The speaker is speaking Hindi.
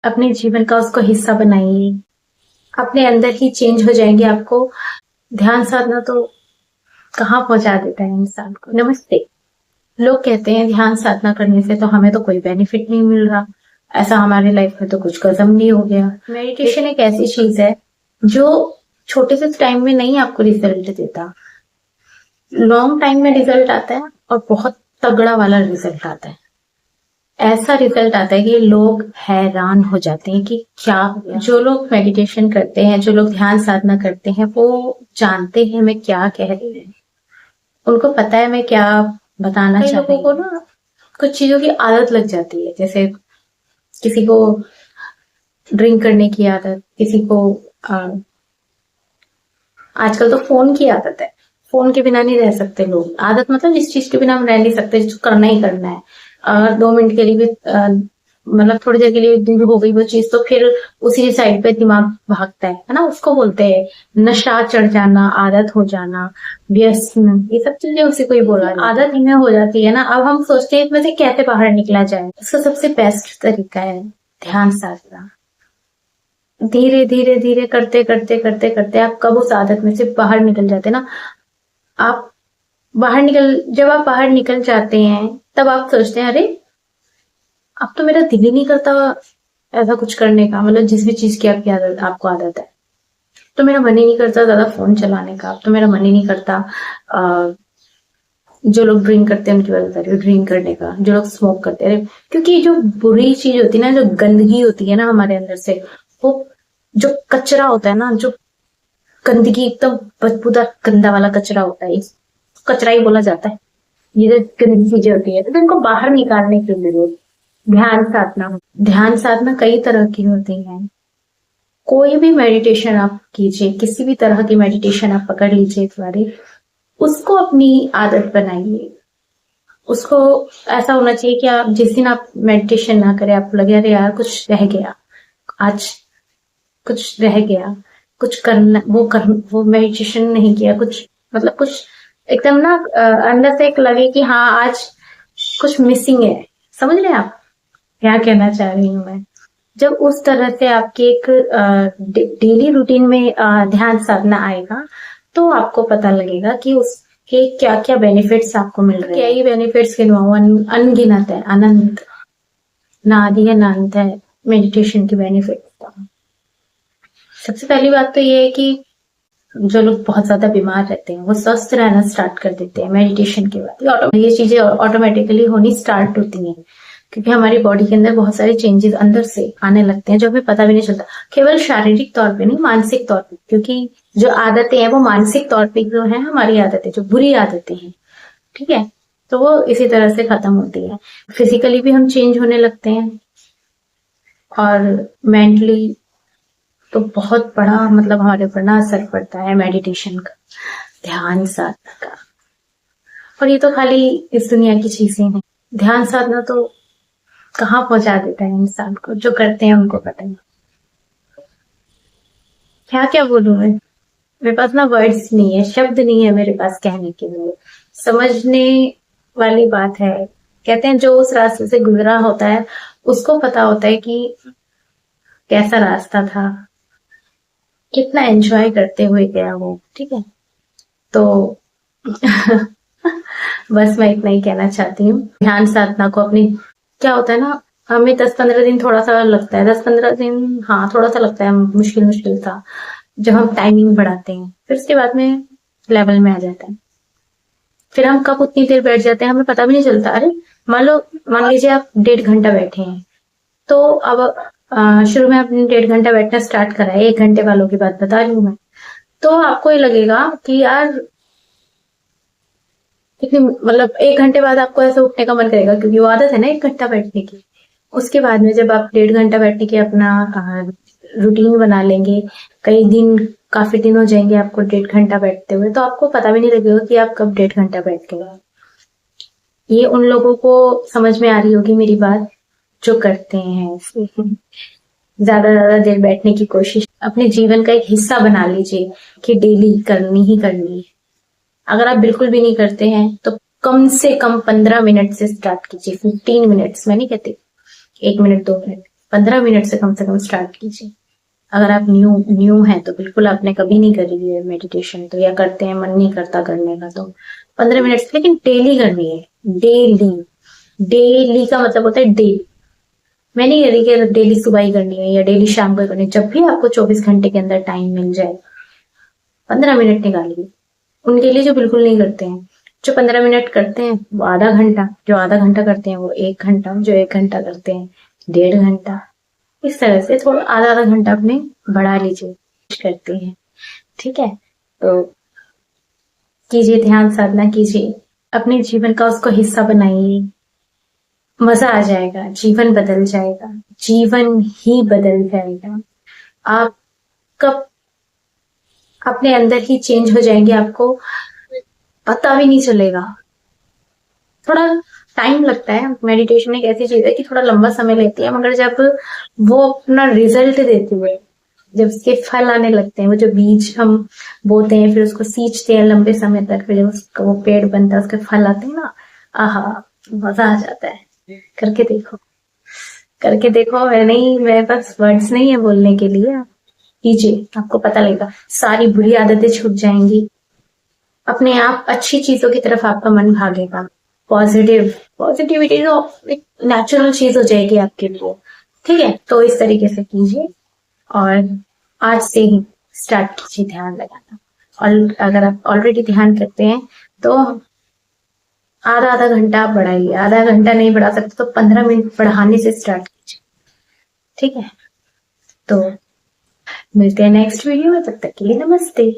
अपने जीवन का उसको हिस्सा बनाइए। अपने अंदर ही चेंज हो जाएंगे आपको। ध्यान साधना तो कहाँ पहुंचा देता है इंसान को। नमस्ते। लोग कहते हैं ध्यान साधना करने से तो हमें तो कोई बेनिफिट नहीं मिल रहा, ऐसा हमारी लाइफ में तो कुछ गजब नहीं हो गया। मेडिटेशन एक ऐसी चीज है जो छोटे से टाइम में नहीं आपको रिजल्ट देता, लॉन्ग टाइम में रिजल्ट आता है और बहुत तगड़ा वाला रिजल्ट आता है। ऐसा रिजल्ट आता है कि लोग हैरान हो जाते हैं कि क्या हो गया। जो लोग मेडिटेशन करते हैं, जो लोग ध्यान साधना करते हैं, वो जानते हैं मैं क्या कह रही हूँ, उनको पता है मैं क्या बताना चाहती हूँ। कई लोगों को ना कुछ चीजों की आदत लग जाती है, जैसे किसी को ड्रिंक करने की आदत, किसी को आजकल तो फोन की आदत है। फोन के बिना नहीं रह सकते लोग। आदत मतलब जिस चीज के बिना हम रह नहीं सकते, जिसको करना ही करना है। अगर 2 मिनट के लिए भी मतलब थोड़ी देर के लिए दूर हो गई वो चीज, तो फिर उसी साइड पे दिमाग भागता है ना। उसको बोलते हैं नशा चढ़ जाना, आदत हो जाना, व्यसन, ये सब चीजें उसी को ही बोला। आदत इनमें हो जाती है ना। अब हम सोचते हैं इसमें से कैसे बाहर निकला जाए। इसका सबसे बेस्ट तरीका है ध्यान साधना। धीरे धीरे धीरे करते करते करते करते आप कब उस आदत में से बाहर निकल जाते ना। आप जब आप बाहर निकल जाते हैं तब आप सोचते हैं अरे अब तो मेरा दिल ही नहीं करता ऐसा कुछ करने का। मतलब जिस भी चीज की आपको आदत है, तो मेरा मन ही नहीं करता ज्यादा फोन चलाने का। अब तो मेरा मन ही नहीं करता जो लोग ड्रिंक करते हैं उनकी बात बता रही हूँ, ड्रिंक करने का। जो लोग स्मोक करते हैं, क्योंकि जो बुरी चीज होती है ना, जो गंदगी होती है ना हमारे अंदर से, वो जो कचरा होता है ना, जो गंदगी, एकदम बदबूदार गंदा वाला कचरा होता है, कचरा ही बोला जाता है। ये जो गंदी चीजें होती है, तो इनको बाहर निकालने के लिए ध्यान साधना कई तरह की होती है। कोई भी मेडिटेशन आप कीजिए, किसी भी तरह की मेडिटेशन आप पकड़ लीजिए एक बारी, उसको अपनी आदत बनाइए। उसको ऐसा होना चाहिए कि आप जिस दिन आप मेडिटेशन ना करें, आपको लगे अरे यार कुछ रह गया, आज कुछ रह गया, कुछ करना, वो मेडिटेशन नहीं किया, कुछ मतलब कुछ एकदम ना अंदर से एक लगे कि हाँ आज कुछ मिसिंग है। समझ रहे हैं आप क्या कहना चाह रही हूँ मैं। जब उस तरह से आपके एक डेली रूटीन में ध्यान साधना आएगा, तो आपको पता लगेगा कि उसके क्या क्या बेनिफिट्स आपको मिल रहे हैं। क्या ही बेनिफिट्स गिनवाऊं, अनगिनत है, अनंत, ना आदि है ना अंत है मेडिटेशन के बेनिफिट। सबसे पहली बात तो ये है कि जो लोग बहुत ज्यादा बीमार रहते हैं वो स्वस्थ रहना स्टार्ट कर देते हैं मेडिटेशन के बाद। ये चीजें ऑटोमेटिकली होनी स्टार्ट होती हैं, क्योंकि हमारी बॉडी के अंदर बहुत सारे चेंजेस अंदर से आने लगते हैं जो हमें पता भी नहीं चलता। केवल शारीरिक तौर पे नहीं, मानसिक तौर पे, क्योंकि जो आदतें हैं वो मानसिक तौर पे जो है हमारी आदतें, जो बुरी आदतें हैं, ठीक है, तो वो इसी तरह से खत्म होती है। फिजिकली भी हम चेंज होने लगते हैं और मेंटली तो बहुत बड़ा मतलब हमारे ऊपर ना असर पड़ता है मेडिटेशन का, ध्यान साधना का। और ये तो खाली इस दुनिया की चीजें हैं। ध्यान साधना तो कहाँ पहुंचा देता है इंसान को, जो करते हैं उनको पता है। क्या क्या बोलूं मैं, मेरे पास ना वर्ड्स नहीं है, शब्द नहीं है मेरे पास कहने के लिए। समझने वाली बात है। कहते हैं जो उस रास्ते से गुजरा होता है उसको पता होता है कि कैसा रास्ता था, कितना एंजॉय करते हुए गया वो, ठीक है। तो बस मैं इतना ही कहना चाहती हूँ। ध्यान साधना को अपनी, क्या होता है ना, हमें 10-15 दिन थोड़ा सा लगता है, 10-15 दिन हाँ थोड़ा सा लगता है, मुश्किल मुश्किल था जब हम टाइमिंग बढ़ाते हैं, फिर उसके बाद में लेवल में आ जाता है। फिर हम कब उतनी देर बैठ जाते हैं हमें पता भी नहीं चलता। अरे मान लीजिए आप 1.5 घंटा बैठे हैं, तो अब शुरू में आपने 1.5 घंटा बैठना स्टार्ट करा है, 1 घंटे वालों की बात बता रही हूँ मैं, तो आपको ये लगेगा कि यार कितनी, मतलब 1 घंटे बाद आपको ऐसा उठने का मन करेगा, क्योंकि वो आदत है ना 1 घंटा बैठने की। उसके बाद में जब आप 1.5 घंटा बैठने की अपना रूटीन बना लेंगे, कई दिन, काफी दिन हो जाएंगे आपको 1.5 घंटा बैठते हुए, तो आपको पता भी नहीं लगेगा कि आप कब 1.5 घंटा बैठ गए। ये उन लोगों को समझ में आ रही होगी मेरी बात जो करते हैं ज्यादा देर बैठने की कोशिश। अपने जीवन का एक हिस्सा बना लीजिए कि डेली करनी ही करनी है। अगर आप बिल्कुल भी नहीं करते हैं तो कम से कम 15 मिनट से स्टार्ट कीजिए, 15 मिनट्स, मैं नहीं कहती 1 मिनट 2 मिनट, 15 मिनट से कम स्टार्ट कीजिए। अगर आप न्यू न्यू हैं तो बिल्कुल आपने कभी नहीं करी है मेडिटेशन, तो या करते हैं मन नहीं करता करने का, तो 15 मिनट, लेकिन डेली करनी है। डेली, डेली का मतलब होता है डेली। मैं नहीं कह रही कि डेली सुबह ही करनी है या डेली शाम को ही करनी है, जब भी आपको 24 घंटे के अंदर टाइम मिल जाए 15 मिनट निकालिए। उनके लिए जो बिल्कुल नहीं करते हैं, जो 15 मिनट करते हैं वो आधा घंटा, जो आधा घंटा करते हैं वो 1 घंटा, जो 1 घंटा करते हैं 1.5 घंटा। इस तरह से थोड़ा आधा आधा घंटा अपने बढ़ा लीजिए करते हैं। ठीक है, तो कीजिए, ध्यान साधना कीजिए, अपने जीवन का उसको हिस्सा बनाइए। मजा आ जाएगा, जीवन बदल जाएगा, जीवन ही बदल जाएगा। आप कब अपने अंदर ही चेंज हो जाएंगे, आपको पता भी नहीं चलेगा। थोड़ा टाइम लगता है, मेडिटेशन एक ऐसी चीज है कि थोड़ा लंबा समय लेती है, मगर जब वो अपना रिजल्ट देती है, जब उसके फल आने लगते हैं, वो जो बीज हम बोते हैं फिर उसको सींचते हैं लंबे समय तक, फिर जब उसका वो पेड़ बनता है, उसके फल आते हैं ना, आहा, मजा आ जाता है। करके देखो, करके देखो। मैं नहीं, मेरे पास वर्ड्स नहीं है बोलने के लिए। आप कीजिए, आपको पता लगेगा, सारी बुरी आदतें छूट जाएंगी, अपने आप अच्छी चीजों की तरफ आपका मन भागेगा। पॉजिटिविटी तो एक नेचुरल चीज हो जाएगी आपके लिए। ठीक है, तो इस तरीके से कीजिए और आज से ही स्टार्ट कीजिए ध्यान लगाना। और अगर आप ऑलरेडी ध्यान करते हैं तो आधा आधा घंटा आप बढ़ाइए। आधा घंटा नहीं बढ़ा सकते तो 15 मिनट बढ़ाने से स्टार्ट कीजिए। ठीक है, तो मिलते हैं नेक्स्ट वीडियो में, तब तक के लिए नमस्ते।